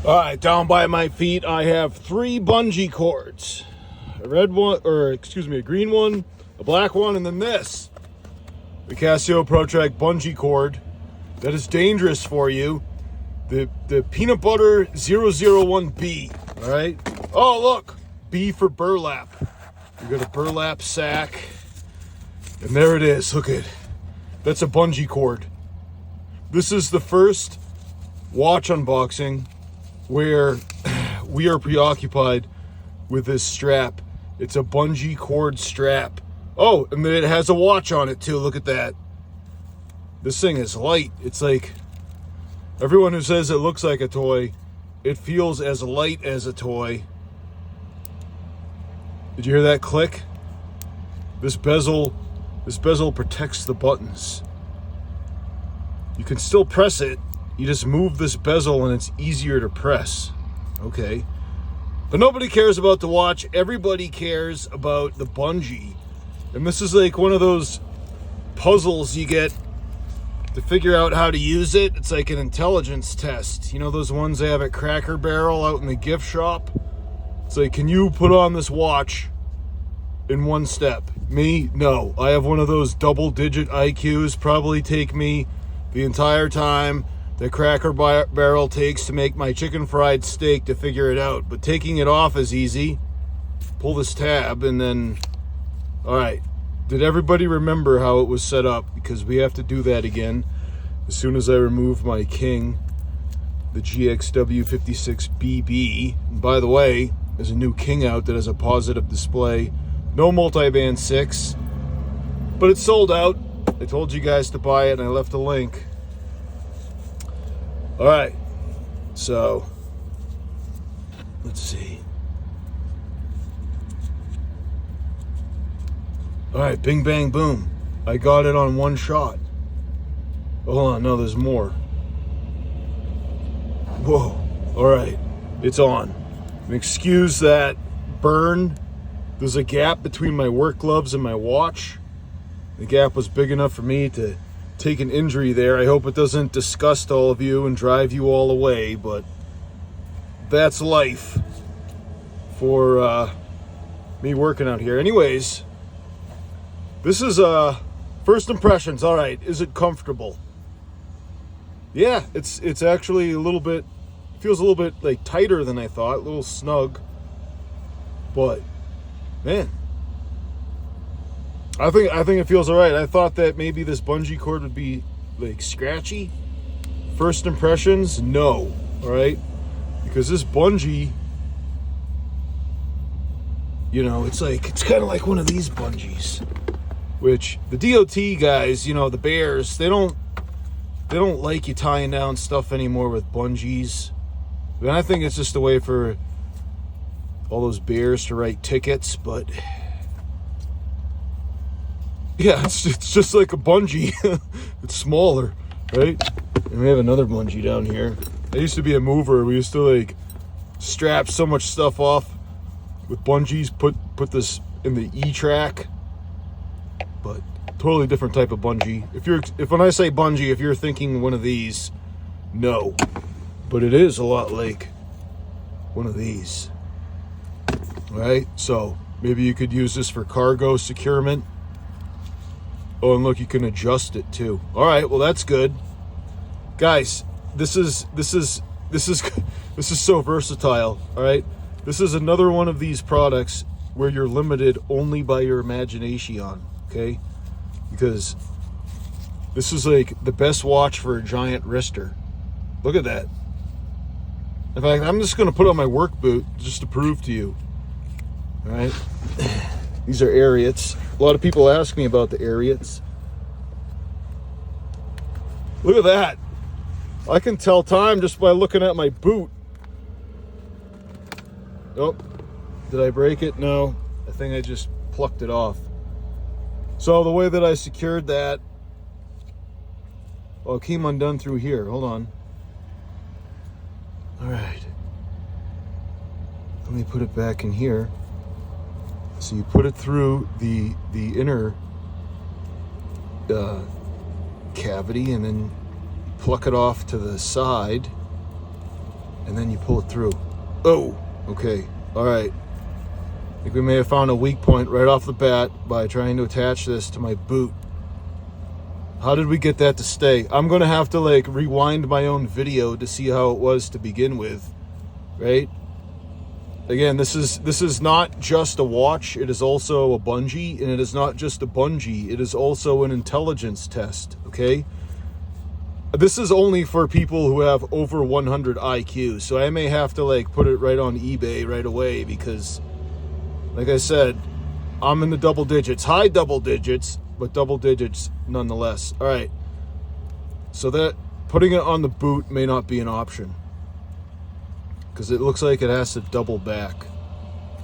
All right, down by my feet, I have 3 bungee cords. A red one, or excuse me, a green one, a black one, and then this. The Casio ProTrek bungee cord that is dangerous for you. The peanut butter 001B, all right? Oh, look, B for burlap. You got a burlap sack, and there it is, look at it. That's a bungee cord. This is the first watch unboxing where we are preoccupied with this strap. It's a bungee cord strap. Oh, and it has a watch on it too, look at that. This thing is light. It's like, everyone who says it looks like a toy, it feels as light as a toy. Did you hear that click? This bezel protects the buttons. You can still press it. You just move this bezel and it's easier to press. Okay. But nobody cares about the watch. Everybody cares about the bungee. And this is like one of those puzzles you get to figure out how to use it. It's like an intelligence test. You know those ones they have at Cracker Barrel out in the gift shop? It's like, can you put on this watch in 1 step? Me? No. I have one of those double-digit IQs. Probably take me the entire time that Cracker Barrel takes to make my chicken fried steak to figure it out. But taking it off is easy. Pull this tab and then... All right. Did everybody remember how it was set up? Because we have to do that again. As soon as I remove my King, the GXW56BB. And by the way, there's a new King out that has a positive display. No multiband 6. But it's sold out. I told you guys to buy it and I left a link. All right, so let's see. All right, bing, bang, boom. I got it on 1 shot. Oh, hold on, no, there's more. Whoa, all right, it's on. And excuse that burn. There's a gap between my work gloves and my watch. The gap was big enough for me to take an injury there. I hope it doesn't disgust all of you and drive you all away, but that's life for me working out here. Anyways, this is first impressions. All right, is it comfortable? Yeah, it's actually a little bit, feels a little bit like tighter than I thought, a little snug, but man, I think it feels all right. I thought that maybe this bungee cord would be like scratchy. First impressions, no. All right, because this bungee, you know, it's kind of like one of these bungees, which the DOT guys, you know, the bears, they don't like you tying down stuff anymore with bungees. And I think it's just a way for all those bears to write tickets, but. Yeah, it's just like a bungee. It's smaller, right? And we have another bungee down here. I used to be a mover. We used to like strap so much stuff off with bungees, put this in the E-track. But totally different type of bungee. If when I say bungee, if you're thinking one of these, no. But it is a lot like one of these. Right? So maybe you could use this for cargo securement. Oh, and look, you can adjust it too. All right, well that's good, guys. This is so versatile. All right, this is another one of these products where you're limited only by your imagination. Okay, because this is like the best watch for a giant wrister. Look at that. In fact, I'm just gonna put on my work boot just to prove to you. All right. These are Ariats. A lot of people ask me about the Ariats. Look at that. I can tell time just by looking at my boot. Oh, did I break it? No, I think I just plucked it off. So the way that I secured that, well, it came undone through here. Hold on. All right. Let me put it back in here. So you put it through the inner cavity and then pluck it off to the side. and then you pull it through. Oh, okay, all right. I think we may have found a weak point right off the bat by trying to attach this to my boot. How did we get that to stay? I'm gonna have to like rewind my own video to see how it was to begin with, right? Again, this is not just a watch, it is also a Bungie, and it is not just a Bungie, it is also an intelligence test, okay? This is only for people who have over 100 IQ, so I may have to like put it right on eBay right away because, like I said, I'm in the double digits, high double digits, but double digits nonetheless. All right, so that putting it on the boot may not be an option because it looks like it has to double back.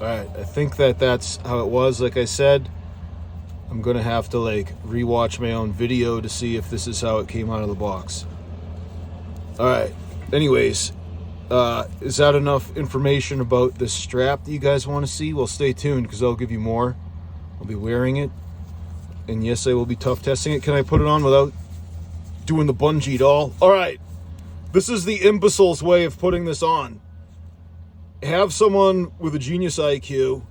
All right, I think that's how it was. Like I said, I'm gonna have to like rewatch my own video to see if this is how it came out of the box. All right, anyways, is that enough information about this strap that you guys want to see? Well, stay tuned because I'll give you more. I'll be wearing it, and yes, I will be tough testing it. Can I put it on without doing the Bungie doll? All right, this is the imbecile's way of putting this on. Have someone with a genius IQ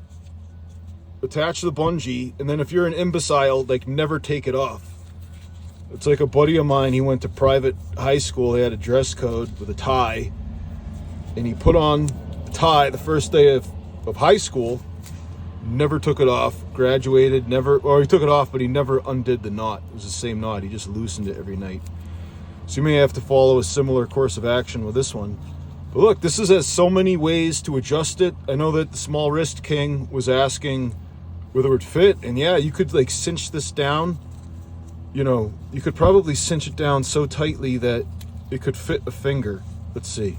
attach the Bungie, and then if you're an imbecile, like, never take it off. It's like a buddy of mine, he went to private high school, he had a dress code with a tie, and he put on a tie the first day of high school, never took it off, graduated, or he took it off, but he never undid the knot. It was the same knot, he just loosened it every night. So you may have to follow a similar course of action with this one. But look, this has so many ways to adjust it. I know that the Small Wrist King was asking whether it would fit, and yeah, you could like cinch this down. You know, you could probably cinch it down so tightly that it could fit a finger. Let's see.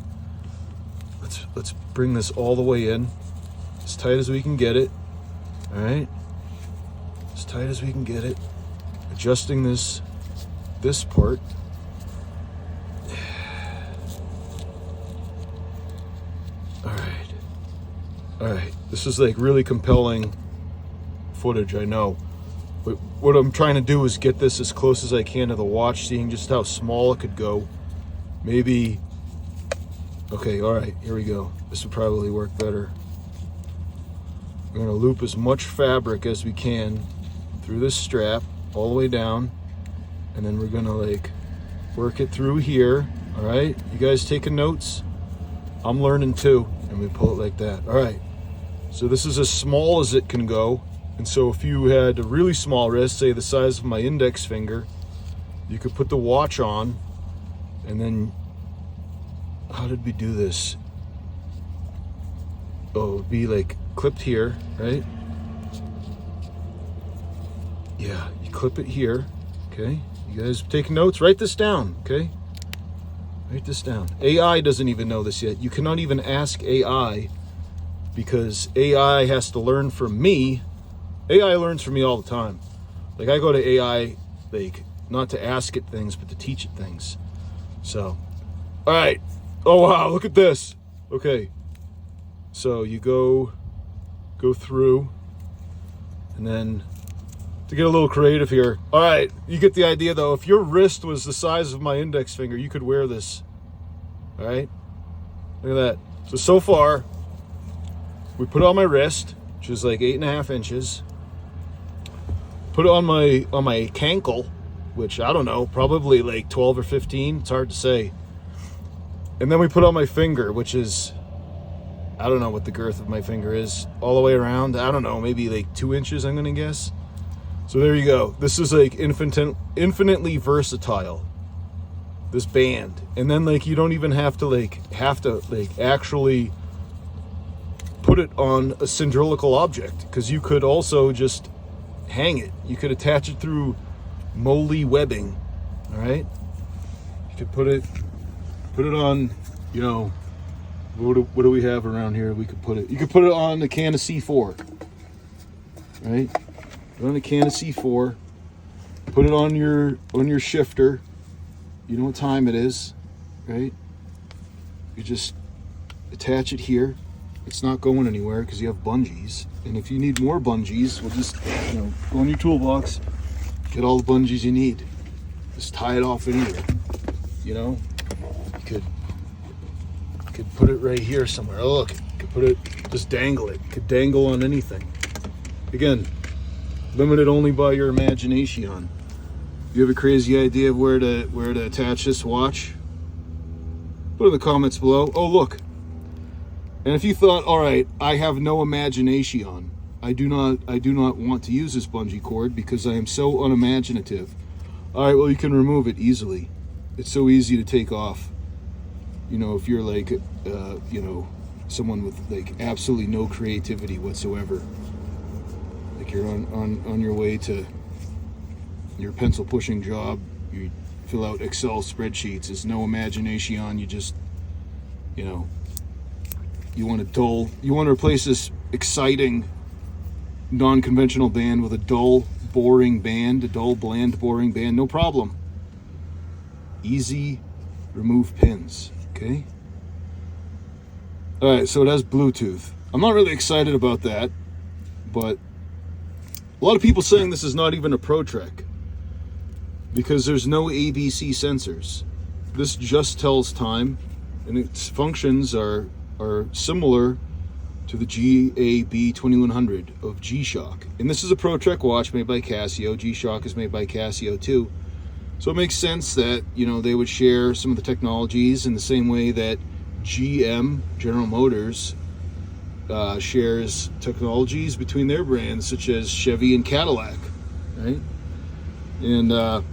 Let's bring this all the way in, as tight as we can get it. All right, as tight as we can get it. Adjusting this part. All right. This is like really compelling footage, I know. But what I'm trying to do is get this as close as I can to the watch, seeing just how small it could go. Maybe, okay, all right, here we go. This would probably work better. We're gonna loop as much fabric as we can through this strap, all the way down, and then we're gonna like work it through here, all right? You guys taking notes? I'm learning too, and we pull it like that. All right, so this is as small as it can go. And so if you had a really small wrist, say the size of my index finger, you could put the watch on, and then, how did we do this? Oh, it would be like clipped here, right? Yeah, you clip it here, okay? You guys taking notes? Write this down, okay? Write this down. AI doesn't even know this yet. You cannot even ask AI because AI has to learn from me. AI learns from me all the time. Like, I go to AI, like, not to ask it things, but to teach it things. So, all right. Oh, wow, look at this. Okay. So you go through, and then to get a little creative here. All right, you get the idea though. If your wrist was the size of my index finger, you could wear this. All right, look at that. So far, we put it on my wrist, which is like 8.5 inches. Put it on my cankle, which I don't know, probably like 12 or 15. It's hard to say. And then we put on my finger, which is, I don't know what the girth of my finger is all the way around. I don't know, maybe like 2 inches, I'm gonna guess. So there you go. This is like infinitely versatile, this band. And then like you don't even have to actually put it on a cylindrical object, because you could also just hang it. You could attach it through moly webbing. All right, you could put it on, you know, what do we have around here? We could put it, you could put it on a can of C4, right? Put it on a can of C4, put it on your shifter. You know what time it is, right? You just attach it here. It's not going anywhere because you have bungees. And if you need more bungees, we'll just, you know, go in your toolbox, get all the bungees you need. Just tie it off in here. You know, you Could put it right here somewhere. Oh, look, could put it, just dangle it. Could dangle on anything. Again, limited only by your imagination. You have a crazy idea of where to attach this watch? Put it in the comments below. Oh, look. And if you thought, all right, I have no imagination. I do not want to use this bungee cord because I am so unimaginative. All right, well, you can remove it easily. It's so easy to take off. You know, if you're like, you know, someone with like absolutely no creativity whatsoever. Like you're on your way to your pencil pushing job, you fill out Excel spreadsheets, there's no imagination, you just, you know, you want to replace this exciting, non-conventional band with a dull, boring band, a dull, bland, boring band, no problem. Easy, remove pins, okay? All right, so it has Bluetooth. I'm not really excited about that, but a lot of people saying this is not even a ProTrek because there's no ABC sensors. This just tells time, and its functions are similar to the GAB-2100 of G-Shock. And this is a ProTrek watch made by Casio. G-Shock is made by Casio too. So it makes sense that, you know, they would share some of the technologies in the same way that GM, General Motors, shares technologies between their brands, such as Chevy and Cadillac, right? And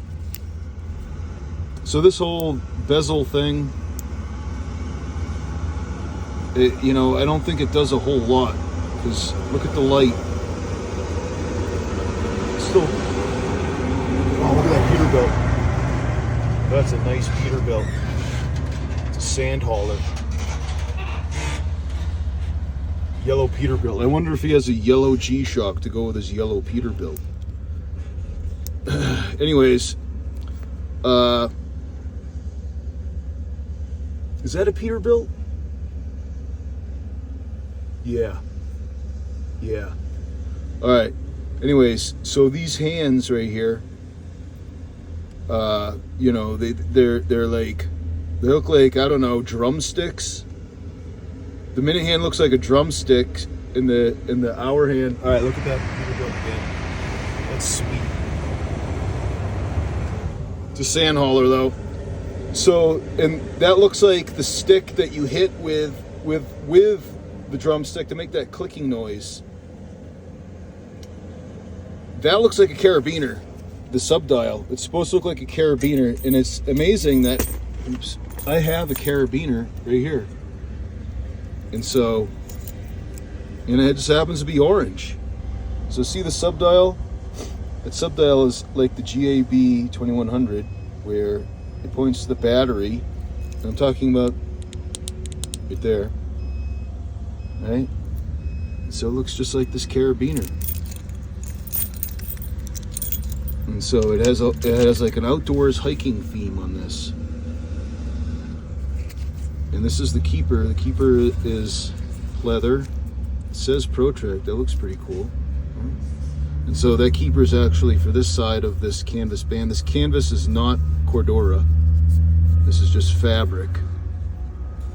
so this whole bezel thing, you know, I don't think it does a whole lot, because look at the light. Still, oh, look at that Peterbilt. That's a nice Peterbilt. It's a sand hauler. Yellow Peterbilt. I wonder if he has a yellow G-Shock to go with his yellow Peterbilt. Anyways, is that a Peterbilt? Yeah. All right. Anyways, so these hands right here, you know, they're like, they look like, I don't know, drumsticks. The minute hand looks like a drumstick in the hour hand. All right, look at that Peterbilt again. That's sweet. It's a sand hauler though. So, and that looks like the stick that you hit with the drumstick to make that clicking noise. That looks like a carabiner, the subdial. It's supposed to look like a carabiner, and it's amazing that, oops, I have a carabiner right here. And so, and it just happens to be orange. So see the subdial? That subdial is like the GAB-2100, where it points to the battery. And I'm talking about right there, right? So it looks just like this carabiner. And so it has like an outdoors hiking theme on this. And this is the keeper. The keeper is leather. It says ProTrek. That looks pretty cool. And so that keeper is actually for this side of this canvas band. This canvas is not Cordura. This is just fabric.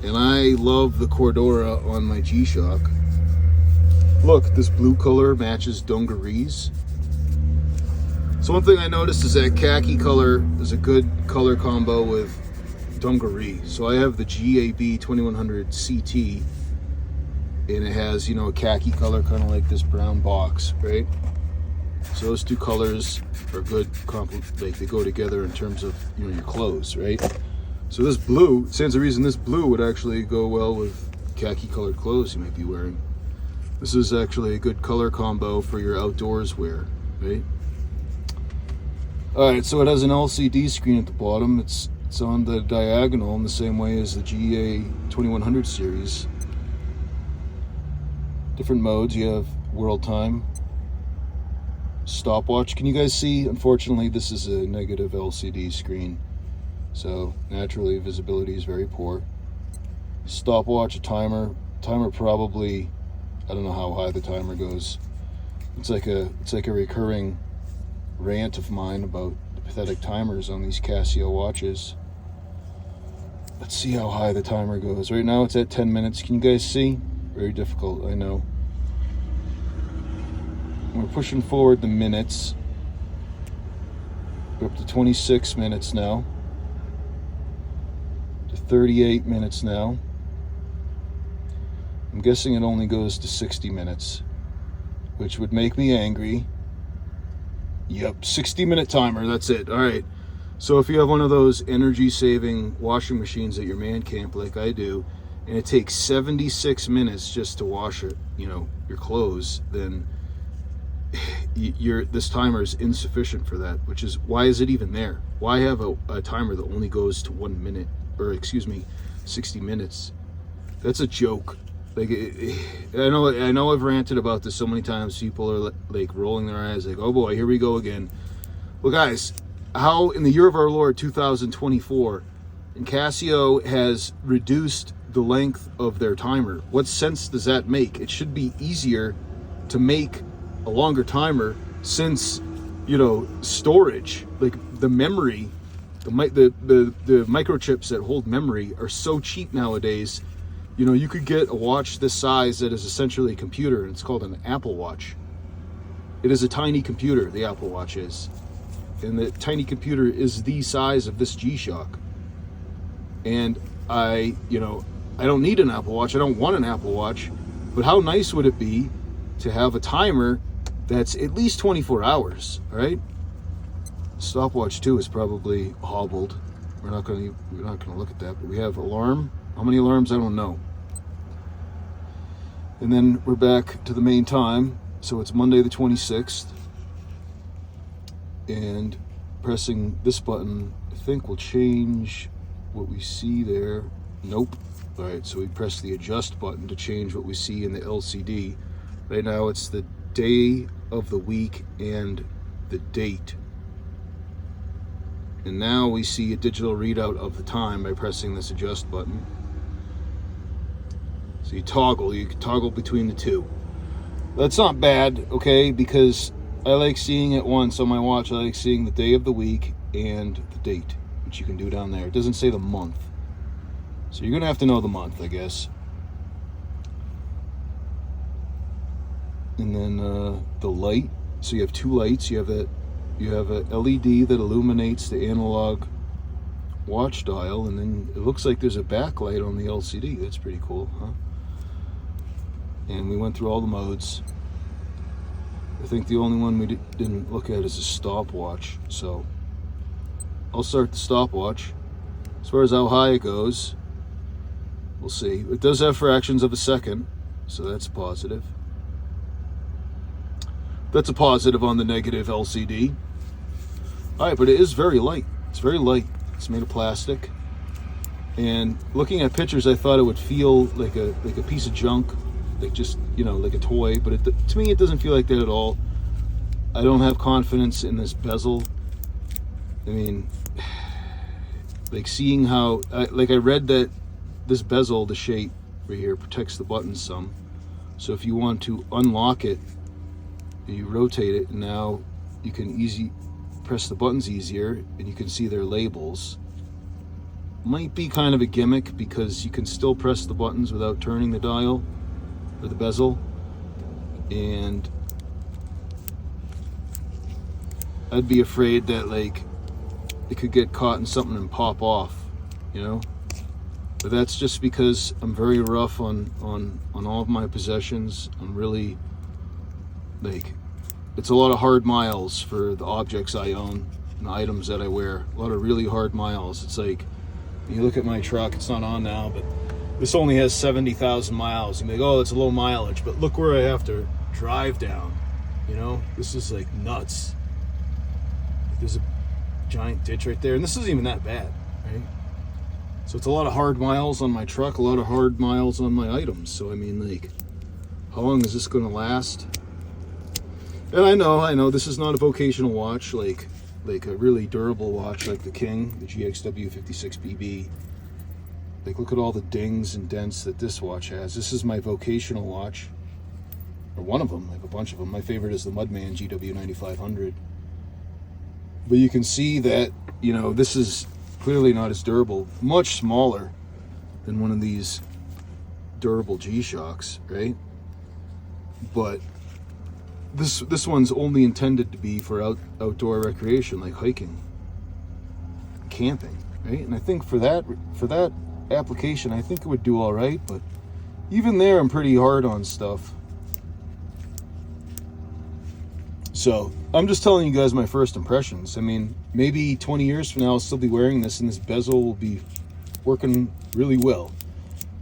And I love the Cordura on my G-Shock. Look, this blue color matches dungarees. So one thing I noticed is that khaki color is a good color combo with dungaree. So I have the GAB-2100 CT, and it has, you know, a khaki color, kind of like this brown box, right? So those two colors are good, like they go together in terms of, you know, your clothes, right? So this blue, it stands to reason this blue would actually go well with khaki colored clothes you might be wearing. This is actually a good color combo for your outdoors wear, right? All right, so it has an LCD screen at the bottom. It's on the diagonal in the same way as the GA-2100 series. Different modes. You have world time, stopwatch. Can you guys see? Unfortunately, this is a negative LCD screen, so naturally visibility is very poor. Stopwatch, a timer. Timer probably, I don't know how high the timer goes. It's like a recurring rant of mine about the pathetic timers on these Casio watches. Let's see how high the timer goes. Right now it's at 10 minutes. Can you guys see? Very difficult, I know. We're pushing forward the minutes. We're up to 26 minutes now. To 38 minutes now. I'm guessing it only goes to 60 minutes, which would make me angry. Yep, 60-minute timer, that's it. All right. So if you have one of those energy-saving washing machines at your man camp like I do, and it takes 76 minutes just to wash it, your clothes, then this timer is insufficient for that, which is, why is it even there? Why have a timer that only goes to 1 minute, or excuse me, 60 minutes? That's a joke. Like, I know I've ranted about this so many times. People are like rolling their eyes like, oh boy, here we go again. Well, guys, how in the year of our Lord 2024, and Casio has reduced the length of their timer. What sense does that make? It should be easier to make a longer timer, since storage, like the memory, the microchips that hold memory are so cheap nowadays. You could get a watch this size that is essentially a computer, and it's called an Apple Watch. It is a tiny computer, the Apple Watch is. And the tiny computer is the size of this G-Shock. And I don't need an Apple Watch. I don't want an Apple Watch. But how nice would it be to have a timer that's at least 24 hours, right? Stopwatch too is probably hobbled. We're not going to look at that, but we have alarm. How many alarms? I don't know. And then we're back to the main time. So it's Monday the 26th. And pressing this button, I think, will change what we see there. Nope. All right, so we press the adjust button to change what we see in the LCD. Right now it's the day of the week and the date. And now we see a digital readout of the time by pressing this adjust button. So you can toggle between the two. That's not bad, okay, because I like seeing it once on my watch. I like seeing the day of the week and the date, which you can do down there. It doesn't say the month. So you're going to have to know the month, I guess. And then the light. So you have two lights. You have a LED that illuminates the analog watch dial, and then it looks like there's a backlight on the LCD. That's pretty cool, huh? And we went through all the modes. I think the only one we didn't look at is a stopwatch. So I'll start the stopwatch. As far as how high it goes, we'll see. It does have fractions of a second, so that's positive. That's a positive on the negative LCD. All right, but it is very light. It's very light. It's made of plastic. And looking at pictures, I thought it would feel like a piece of junk, like just, like a toy. But to me, it doesn't feel like that at all. I don't have confidence in this bezel. I mean, like seeing how, I read that this bezel, the shape right here, protects the buttons some. So if you want to unlock it, you rotate it, and now you can press the buttons easier, and you can see their labels. Might be kind of a gimmick, because you can still press the buttons without turning the dial or the bezel, and I'd be afraid that it could get caught in something and pop off, but that's just because I'm very rough on all of my possessions. I'm really it's a lot of hard miles for the objects I own and the items that I wear. A lot of really hard miles. It's like, you look at my truck, it's not on now, but this only has 70,000 miles. You think, oh, that's a low mileage, but look where I have to drive down. This is like nuts. There's a giant ditch right there, and this isn't even that bad, right? So it's a lot of hard miles on my truck, a lot of hard miles on my items. So I mean, how long is this going to last? And I know this is not a vocational watch, like a really durable watch like the King, the GXW56BB. Look at all the dings and dents that this watch has. This is my vocational watch, or one of them. I have a bunch of them. My favorite is the Mudman GW9500. But you can see that, this is Clearly not as durable, much smaller than one of these durable G-Shocks, right? But this one's only intended to be for outdoor recreation, like hiking, camping, right? And I think for that application, I think it would do all right. But even there, I'm pretty hard on stuff. So I'm just telling you guys my first impressions. I mean, maybe 20 years from now, I'll still be wearing this, and this bezel will be working really well.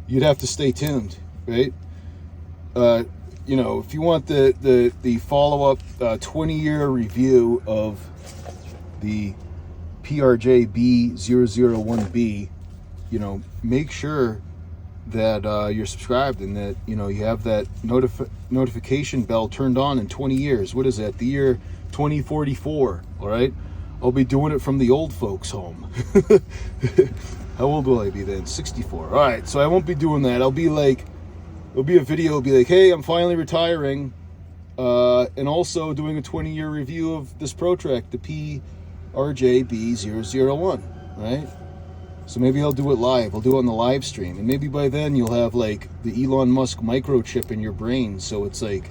You'd have to stay tuned, right? You know, if you want the follow-up 20-year review of the PRJ-B001B, you know, make sure that you're subscribed and that, you know, you have that notification bell turned on in 20 years. What is that? The year 2044, all right? I'll be doing it from the old folks' home. How old will I be then? 64. All right, so I won't be doing that. I'll be like, it'll be a video, it'll be like, hey, I'm finally retiring, and also doing a 20-year review of this ProTrek, the PRJ-B001, right? So maybe I'll do it live. I'll do it on the live stream, and maybe by then you'll have like the Elon Musk microchip in your brain, so it's like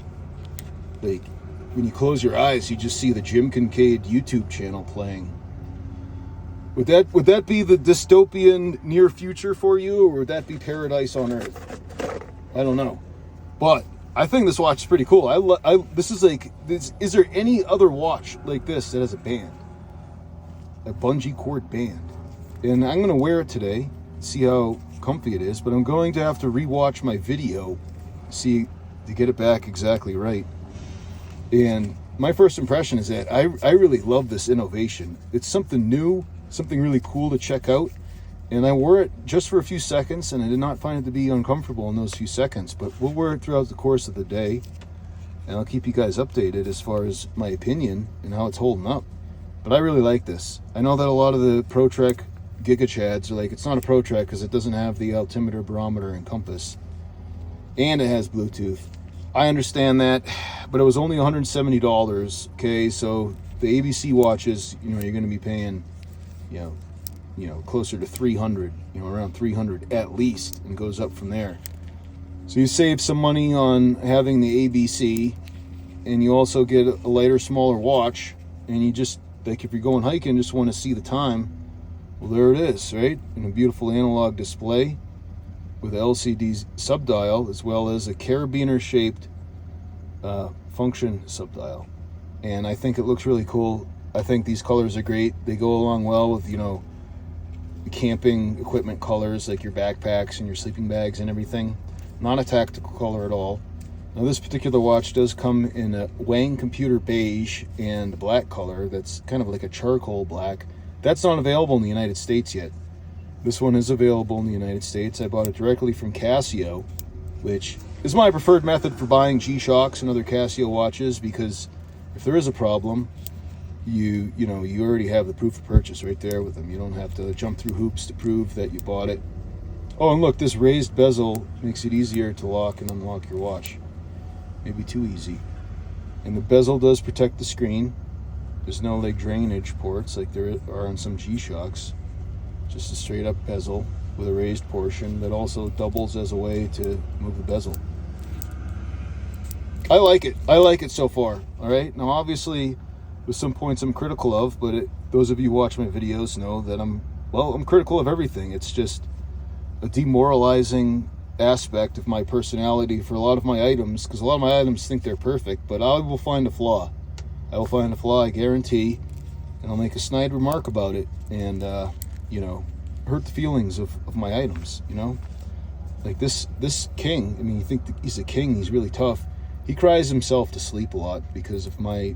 when you close your eyes, you just see the Jim Kinkade YouTube channel playing. Would that be the dystopian near future for you, or would that be paradise on Earth? I don't know, but I think this watch is pretty cool. This is like this. Is there any other watch like this that has a band, a bungee cord band? And I'm gonna wear it today, see how comfy it is. But I'm going to have to rewatch my video, to get it back exactly right. And my first impression is that I really love this innovation. It's something new, something really cool to check out. And I wore it just for a few seconds, and I did not find it to be uncomfortable in those few seconds. But we'll wear it throughout the course of the day, and I'll keep you guys updated as far as my opinion and how it's holding up. But I really like this. I know that a lot of the ProTrek Giga Chads are like, it's not a ProTrek because it doesn't have the altimeter, barometer, and compass, and it has Bluetooth. I understand that, but it was only $170. Okay, so the ABC watches, you know, you're going to be paying, you know, closer to 300, you know, around 300 at least, and goes up from there. So you save some money on having the ABC, and you also get a lighter, smaller watch, and you just, like, if you're going hiking, just want to see the time, well, there it is, right? And a beautiful analog display with LCD subdial, as well as a carabiner-shaped function subdial. And I think it looks really cool. I think these colors are great. They go along well with, you know, camping equipment colors, like your backpacks and your sleeping bags and everything. Not a tactical color at all. Now, this particular watch does come in a Wang Computer beige and black color that's kind of like a charcoal black. That's not available in the United States yet. This one is available in the United States. I bought it directly from Casio, which is my preferred method for buying G-Shocks and other Casio watches, because if there is a problem, you already have the proof of purchase right there with them. You don't have to jump through hoops to prove that you bought it. Oh, and look, this raised bezel makes it easier to lock and unlock your watch. Maybe too easy. And the bezel does protect the screen. There's no like drainage ports like there are on some G-Shocks. Just a straight up bezel with a raised portion that also doubles as a way to move the bezel. I like it. I like it so far. All right. Now, obviously, with some points I'm critical of, but those of you who watch my videos know that I'm critical of everything. It's just a demoralizing aspect of my personality for a lot of my items, because a lot of my items think they're perfect, but I will find a flaw. I will find a flaw, I guarantee, and I'll make a snide remark about it, and hurt the feelings of my items. You know, like this king. I mean, you think he's a king? He's really tough. He cries himself to sleep a lot because of my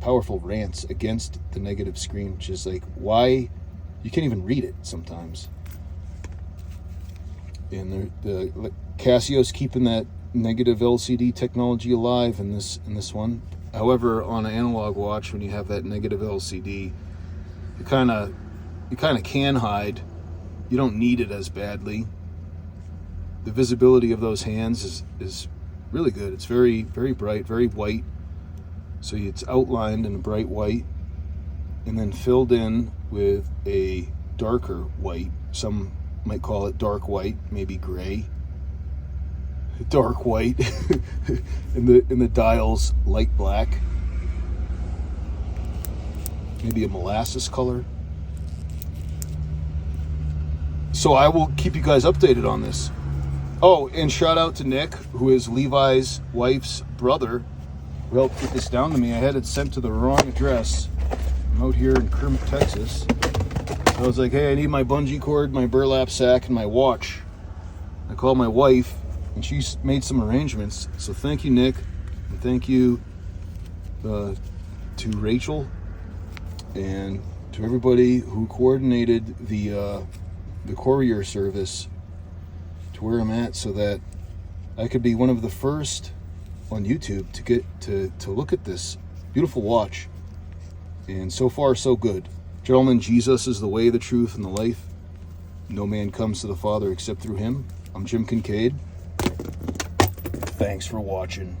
powerful rants against the negative screen, which is like, why you can't even read it sometimes. And the Casio's keeping that negative LCD technology alive in this one. However, on an analog watch, when you have that negative LCD, you kind of can hide. You don't need it as badly. The visibility of those hands is really good. It's very, very bright, very white. So it's outlined in a bright white, and then filled in with a darker white. Some might call it dark white, maybe gray. Dark white. in the dials, light black. Maybe a molasses color. So I will keep you guys updated on this. Oh, and shout out to Nick, who is Levi's wife's brother, who helped get this down to me. I had it sent to the wrong address. I'm out here in Kermit, Texas. I was like, hey, I need my bungee cord, my burlap sack, and my watch. I called my wife, and she's made some arrangements. So thank you, Nick, and thank you to Rachel, and to everybody who coordinated the courier service to where I'm at, so that I could be one of the first on YouTube to get to look at this beautiful watch. And so far, so good. Gentlemen, Jesus is the way, the truth, and the life. No man comes to the Father except through him. I'm Jim Kinkade. Thanks for watching.